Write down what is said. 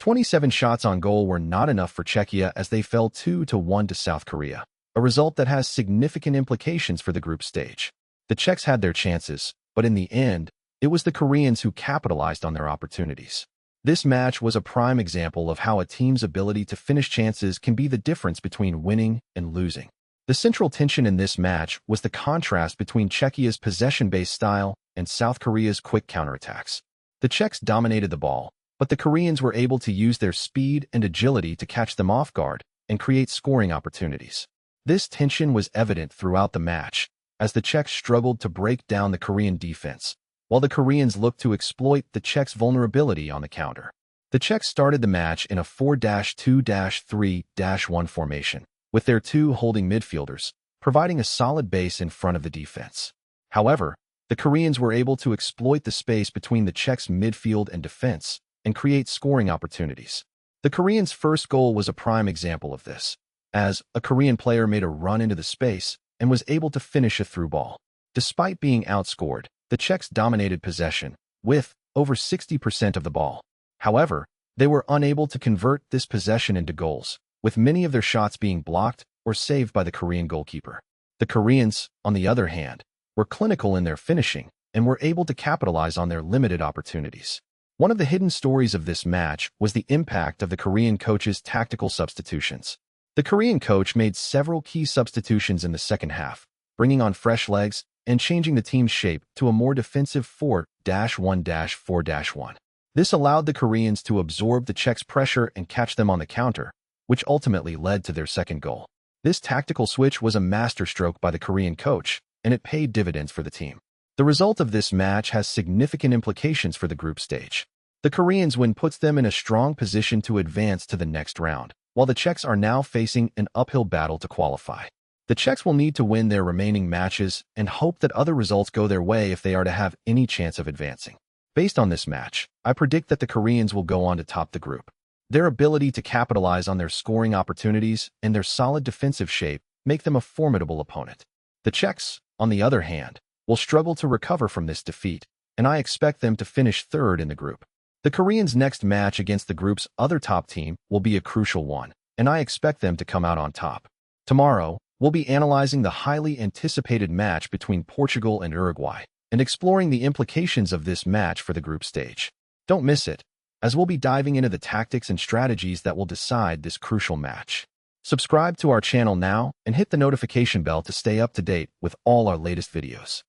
27 shots on goal were not enough for Czechia as they fell 2-1 to South Korea, a result that has significant implications for the group stage. The Czechs had their chances, but in the end, it was the Koreans who capitalized on their opportunities. This match was a prime example of how a team's ability to finish chances can be the difference between winning and losing. The central tension in this match was the contrast between Czechia's possession-based style and South Korea's quick counterattacks. The Czechs dominated the ball, but the Koreans were able to use their speed and agility to catch them off guard and create scoring opportunities. This tension was evident throughout the match, as the Czechs struggled to break down the Korean defense, while the Koreans looked to exploit the Czechs' vulnerability on the counter. The Czechs started the match in a 4-2-3-1 formation, with their two holding midfielders, providing a solid base in front of the defense. However, the Koreans were able to exploit the space between the Czechs' midfield and defense and create scoring opportunities. The Koreans' first goal was a prime example of this, as a Korean player made a run into the space and was able to finish a through ball. Despite being outscored, the Czechs dominated possession, with over 60% of the ball. However, they were unable to convert this possession into goals, with many of their shots being blocked or saved by the Korean goalkeeper. The Koreans, on the other hand, were clinical in their finishing and were able to capitalize on their limited opportunities. One of the hidden stories of this match was the impact of the Korean coach's tactical substitutions. The Korean coach made several key substitutions in the second half, bringing on fresh legs and changing the team's shape to a more defensive 4-1-4-1. This allowed the Koreans to absorb the Czechs' pressure and catch them on the counter, which ultimately led to their second goal. This tactical switch was a masterstroke by the Korean coach, and it paid dividends for the team. The result of this match has significant implications for the group stage. The Koreans' win puts them in a strong position to advance to the next round, while the Czechs are now facing an uphill battle to qualify. The Czechs will need to win their remaining matches and hope that other results go their way if they are to have any chance of advancing. Based on this match, I predict that the Koreans will go on to top the group. Their ability to capitalize on their scoring opportunities and their solid defensive shape make them a formidable opponent. The Czechs, on the other hand, will struggle to recover from this defeat, and I expect them to finish third in the group. The Koreans' next match against the group's other top team will be a crucial one, and I expect them to come out on top. Tomorrow, we'll be analyzing the highly anticipated match between Portugal and Uruguay and exploring the implications of this match for the group stage. Don't miss it, as we'll be diving into the tactics and strategies that will decide this crucial match. Subscribe to our channel now and hit the notification bell to stay up to date with all our latest videos.